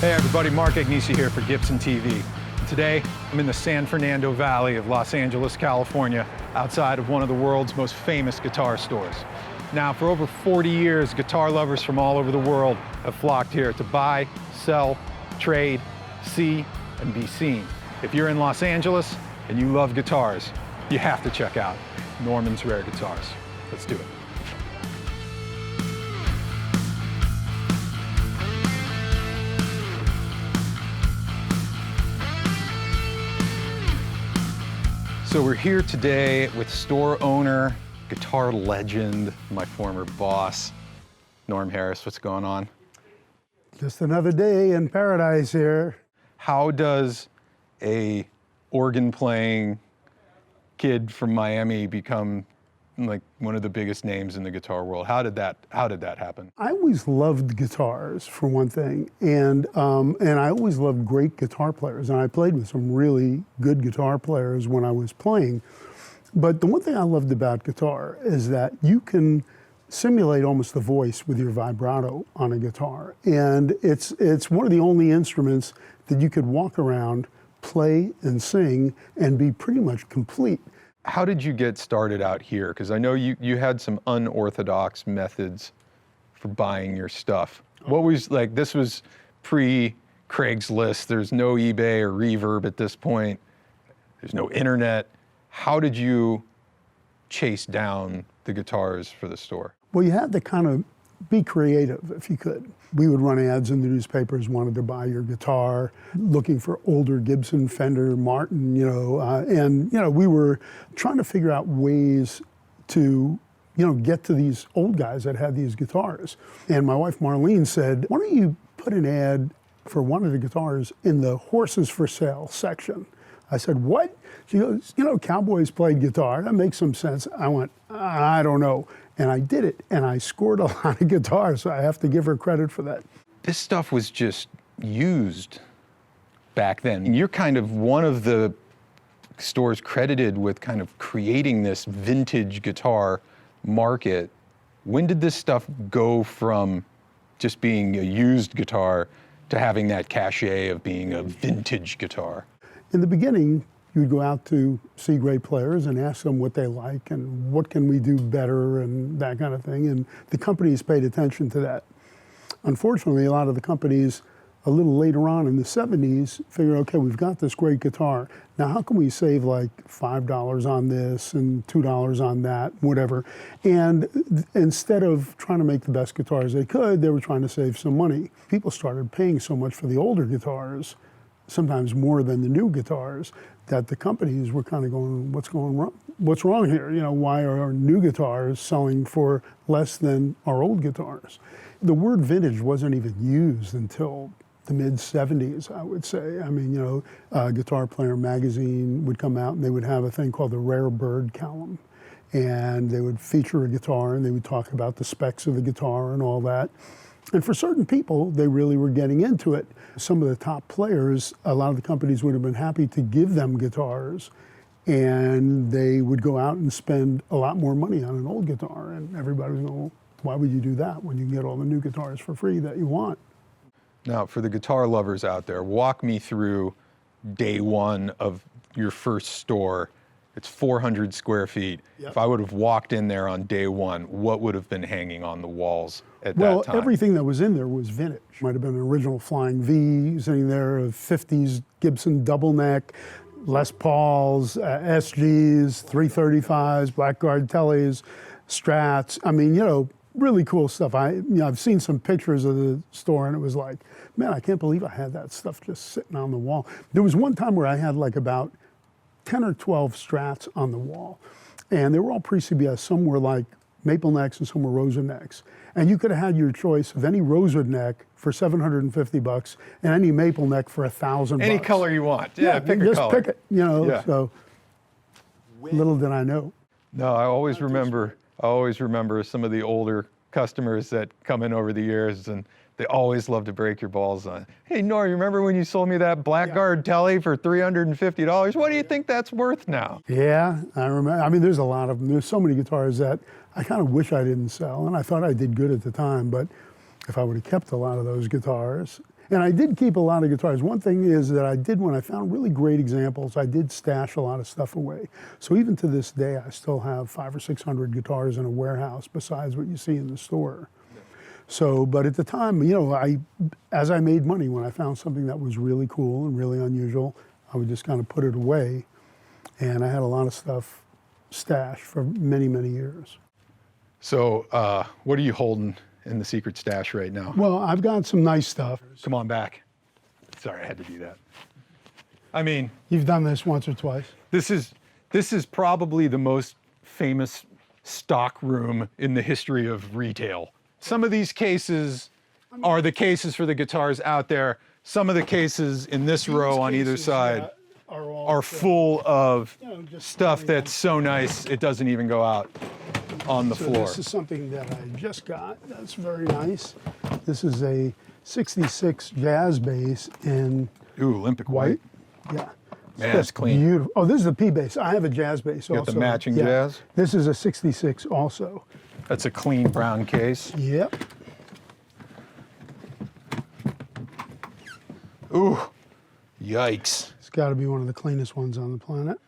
Hey everybody, Mark Agnesi here for Gibson TV. Today, I'm in the San Fernando Valley of Los Angeles, California, outside of one of the world's most famous guitar stores. Now, for over 40 years, guitar lovers from all over the world have flocked here to buy, sell, trade, see, and be seen. If you're in Los Angeles and you love guitars, you have to check out Norman's Rare Guitars. Let's do it. So we're here today with store owner, guitar legend, my former boss, Norm Harris. What's going on? Just another day in paradise here. How does a organ-playing kid from Miami become like one of the biggest names in the guitar world? How did that happen? I always loved guitars, for one thing, and I always loved great guitar players, and I played with some really good guitar players when I was playing. But the one thing I loved about guitar is that you can simulate almost the voice with your vibrato on a guitar, and it's one of the only instruments that you could walk around, play and sing, and be pretty much complete. How did you get started out here? Because I know you had some unorthodox methods for buying your stuff. What was, like, this was pre-Craigslist, there's no eBay or Reverb at this point, there's no internet. How did you chase down the guitars for the store? Well, you had to kind of be creative if you could. We would run ads in the newspapers, wanted to buy your guitar, looking for older Gibson, Fender, Martin, we were trying to figure out ways to, get to these old guys that had these guitars. And my wife Marlene said, why don't you put an ad for one of the guitars in the horses for sale section? I said, what? She goes, cowboys played guitar. That makes some sense. I went, I don't know. And I did it, and I scored a lot of guitars, so I have to give her credit for that. This stuff was just used back then. You're kind of one of the stores credited with kind of creating this vintage guitar market. When did this stuff go from just being a used guitar to having that cachet of being a vintage guitar? In the beginning, you'd go out to see great players and ask them what they like and what can we do better and that kind of thing. And the companies paid attention to that. Unfortunately, a lot of the companies a little later on in the 70s figured, okay, we've got this great guitar. Now, how can we save like $5 on this and $2 on that, whatever? And instead of trying to make the best guitars they could, they were trying to save some money. People started paying so much for the older guitars, sometimes more than the new guitars, that the companies were kind of going, what's going wrong? What's wrong here? Why are our new guitars selling for less than our old guitars? The word vintage wasn't even used until the mid-70s, I would say. I mean, Guitar Player magazine would come out and they would have a thing called the Rare Bird column. And they would feature a guitar and they would talk about the specs of the guitar and all that. And for certain people, they really were getting into it. Some of the top players, a lot of the companies would have been happy to give them guitars, and they would go out and spend a lot more money on an old guitar. And everybody was going, well, why would you do that when you can get all the new guitars for free that you want? Now, for the guitar lovers out there, walk me through day one of your first store. It's 400 square feet. Yep. If I would have walked in there on day one, what would have been hanging on the walls at that time? Well, everything that was in there was vintage. Might have been an original Flying V sitting there, a 50s Gibson double neck, Les Pauls, SGs, 335s, Blackguard Tellys, Strats. I mean, really cool stuff. I've seen some pictures of the store and it was like, man, I can't believe I had that stuff just sitting on the wall. There was one time where I had like about 10 or 12 Strats on the wall, and they were all pre-CBS. Some were like maple necks and some were rosewood necks. And you could have had your choice of any rosewood neck for $750 and any maple neck for $1,000. Any color you want. Yeah, pick a just color. pick it, Yeah. So little did I know. No, I always remember some of the older customers that come in over the years, and they always love to break your balls on, hey, Nor, you remember when you sold me that Blackguard Telly for $350? What do you think that's worth now? Yeah, I remember. I mean, there's a lot of them. There's so many guitars that I kind of wish I didn't sell, and I thought I did good at the time, but if I would have kept a lot of those guitars, And I did keep a lot of guitars. One thing is that I did, when I found really great examples, I did stash a lot of stuff away. So even to this day, I still have 500 or 600 guitars in a warehouse besides what you see in the store. So, but at the time, you know, as I made money, when I found something that was really cool and really unusual, I would just kind of put it away. And I had a lot of stuff stashed for many, many years. So what are you holding in the secret stash right now? Well, I've got some nice stuff. Come on back. Sorry, I had to do that. I mean, You've done this once or twice. this is probably the most famous stock room in the history of retail. Some of these cases are the cases for the guitars out there. Some of the cases in this row on either side are full of stuff that's so nice it doesn't even go out on the floor. This is something that I just got. That's very nice. This is a 66 jazz bass in Ooh, Olympic white. Yeah. Man, it's clean. Beautiful. Oh, this is a P bass. I have a jazz bass also. You got the matching jazz? This is a 66 also. That's a clean brown case. Yep. Ooh, yikes. It's got to be one of the cleanest ones on the planet.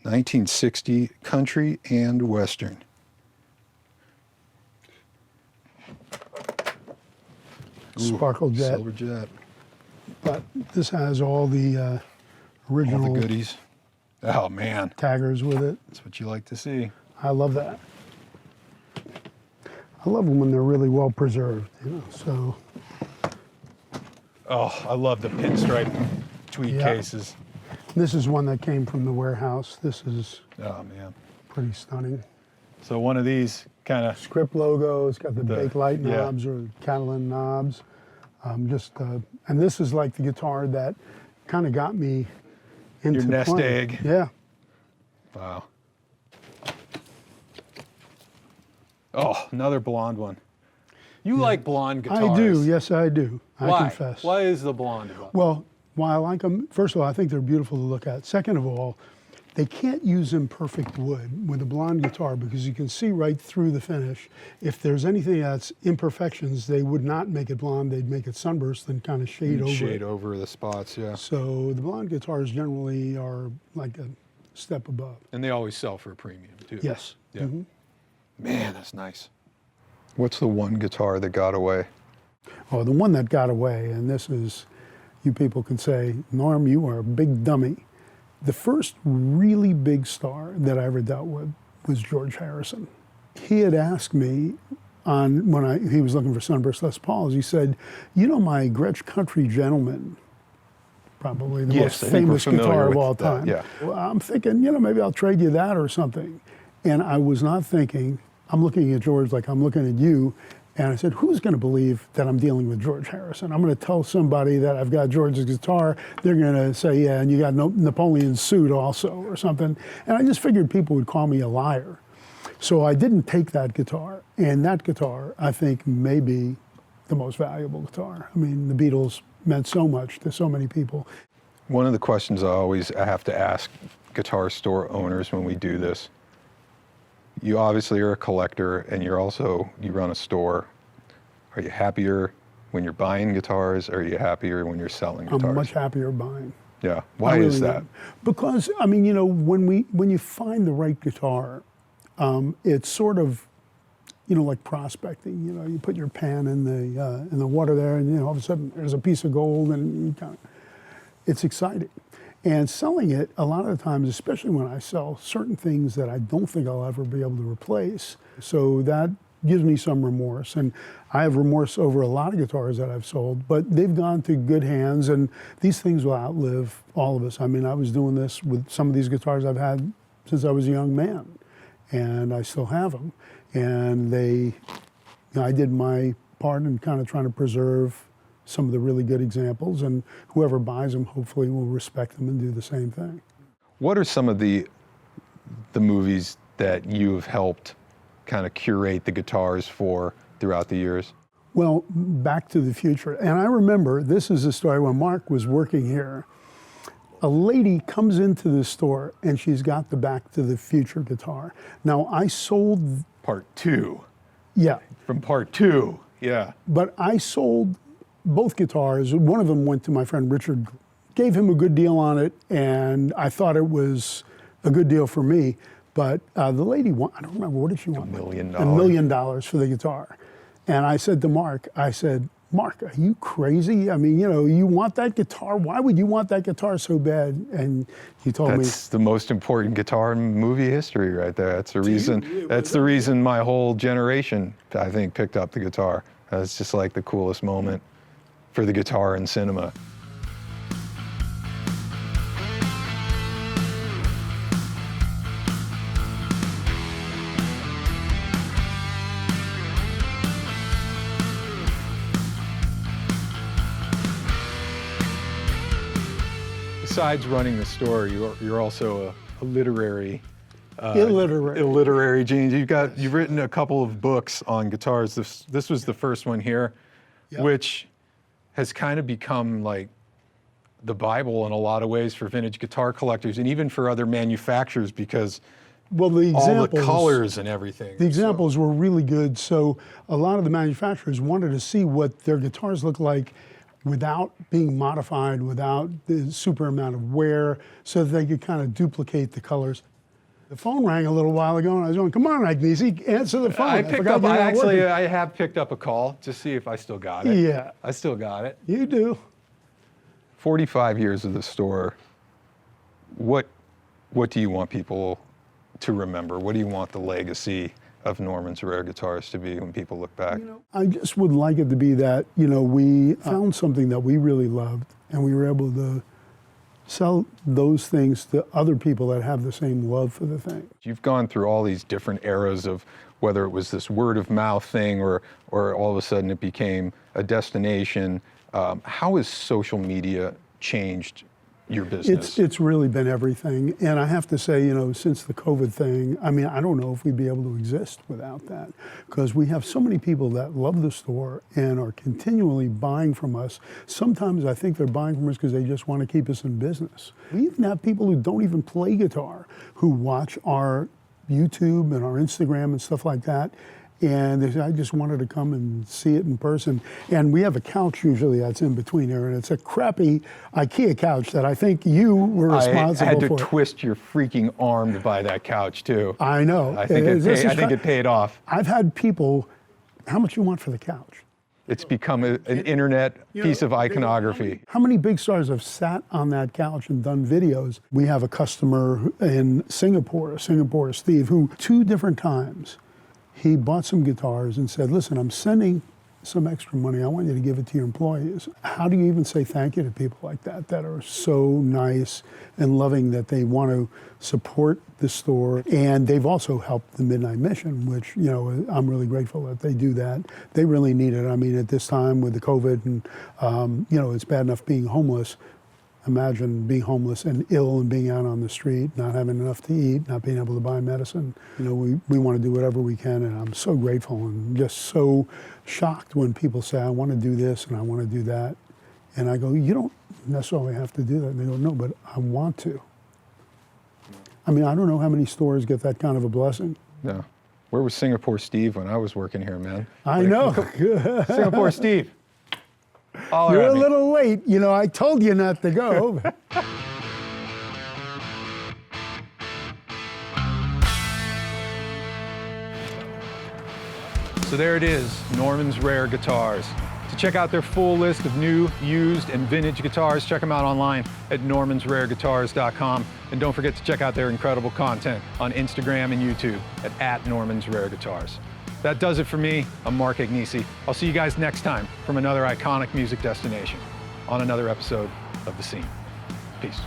1960 country and western. Sparkle jet. Silver jet. But this has all the original All the goodies. Oh man, taggers with it. that's what you like to see. I love that. I love them when they're really well preserved, you know, so. Oh, I love the pinstripe tweed Yeah. cases. This is one that came from the warehouse. This is Oh man. pretty stunning. So one of these kind of, Script logo, it's got the Bakelite yeah. knobs or Catalan knobs. And this is like the guitar that kind of got me into Your nest playing. egg. Yeah. wow. Oh, another blonde one. You like blonde guitars. I do, yes I do. I Why? confess. Why is the blonde about? Well, why I like them, first of all, I think they're beautiful to look at. Second of all, they can't use imperfect wood with a blonde guitar because you can see right through the finish. If there's anything that's imperfections, they would not make it blonde, they'd make it sunburst and kind of shade over Shade it. over the spots, yeah. So the blonde guitars generally are like a step above. And they always sell for a premium too. Yes. Yeah. Man, that's nice. What's the one guitar that got away? Oh, the one that got away, and this is, you people can say, Norm, you are a big dummy. The first really big star that I ever dealt with was George Harrison. He had asked me when he was looking for Sunburst Les Pauls, he said, you know my Gretsch Country Gentleman, probably the most I think we're famous familiar guitar of with all that, time. yeah. Well, I'm thinking, you know, maybe I'll trade you that or something. And I was not thinking, I'm looking at George like I'm looking at you. And I said, who's going to believe that I'm dealing with George Harrison? I'm going to tell somebody that I've got George's guitar. They're going to say, yeah, and you got Napoleon's suit also or something. And I just figured people would call me a liar. So I didn't take that guitar. And that guitar, I think, may be the most valuable guitar. I mean, the Beatles meant so much to so many people. One of the questions I have to ask guitar store owners when we do this, you obviously are a collector and you run a store. Are you happier when you're buying guitars or are you happier when you're selling guitars? I'm much happier buying. Yeah, why is that? Because, I mean, you know, when you find the right guitar, it's sort of, you know, like prospecting. You know, you put your pan in the water there and, you know, all of a sudden there's a piece of gold and you kind of, it's exciting. And selling it, a lot of the times, especially when I sell certain things that I don't think I'll ever be able to replace, so that gives me some remorse. And I have remorse over a lot of guitars that I've sold, but they've gone to good hands, and these things will outlive all of us. I mean, I was doing this with some of these guitars I've had since I was a young man, and I still have them. And I did my part in kind of trying to preserve some of the really good examples, and whoever buys them hopefully will respect them and do the same thing. What are some of the movies that you've helped kind of curate the guitars for throughout the years? Well, Back to the Future. And I remember, this is a story when Mark was working here. A lady comes into the store and she's got the Back to the Future guitar. Now, I sold... Part two. Yeah. From part two, yeah. But I sold both guitars. One of them went to my friend Richard, gave him a good deal on it, and I thought it was a good deal for me. But the lady, I don't remember, what did she want? $1 million. $1 million for the guitar. And I said to Mark, Mark, are you crazy? I mean, you know, you want that guitar? Why would you want that guitar so bad? And he told me, that's the most important guitar in movie history right there. That's the reason. That's the reason my whole generation, I think, picked up the guitar. It's just like the coolest moment for the guitar in cinema. Besides running the store, you're also a literary, illiterary genius. You've written a couple of books on guitars. This was the first one here, which has kind of become like the Bible in a lot of ways for vintage guitar collectors and even for other manufacturers, because all the colors and everything. The examples were really good. So a lot of the manufacturers wanted to see what their guitars look like without being modified, without the super amount of wear, so that they could kind of duplicate the colors. The phone rang a little while ago, and I was going, "Come on, Agnesi, answer the phone." I have picked up a call to see if I still got it. Yeah. I still got it. You do. 45 years of the store. What do you want people to remember? What do you want the legacy of Norman's Rare Guitars to be when people look back? You know, I just would like it to be that, you know, we found something that we really loved, and we were able to sell those things to other people that have the same love for the thing. You've gone through all these different eras of whether it was this word of mouth thing or all of a sudden it became a destination. How has social media changed your business? It's really been everything. And I have to say, you know, since the COVID thing, I mean, I don't know if we'd be able to exist without that, because we have so many people that love the store and are continually buying from us. Sometimes I think they're buying from us because they just want to keep us in business. We even have people who don't even play guitar who watch our YouTube and our Instagram and stuff like that. And they say, I just wanted to come and see it in person. And we have a couch usually that's in between here, and it's a crappy IKEA couch that I think you were responsible for. I had to twist your freaking arm to buy that couch too. I know. I think it paid off. I've had people, how much you want for the couch? It's become an internet piece of iconography. How many big stars have sat on that couch and done videos? We have a customer in Singapore, Steve, who 2 different times, he bought some guitars and said, listen, I'm sending some extra money. I want you to give it to your employees. How do you even say thank you to people like that, that are so nice and loving that they want to support the store? And they've also helped the Midnight Mission, which, you know, I'm really grateful that they do that. They really need it. I mean, at this time with the COVID and, you know, it's bad enough being homeless. Imagine being homeless and ill and being out on the street, not having enough to eat, not being able to buy medicine. You know, we want to do whatever we can, and I'm so grateful and just so shocked when people say, I want to do this and I want to do that. And I go, you don't necessarily have to do that. And they go, no, but I want to. I mean, I don't know how many stores get that kind of a blessing. No. Where was Singapore Steve when I was working here, man? I know. Singapore Steve. You're a little late. You know, I told you not to go. So there it is, Norman's Rare Guitars. To check out their full list of new, used, and vintage guitars, check them out online at normansrareguitars.com. And don't forget to check out their incredible content on Instagram and YouTube at Norman's Rare Guitars. That does it for me. I'm Mark Agnesi. I'll see you guys next time from another iconic music destination on another episode of The Scene. Peace.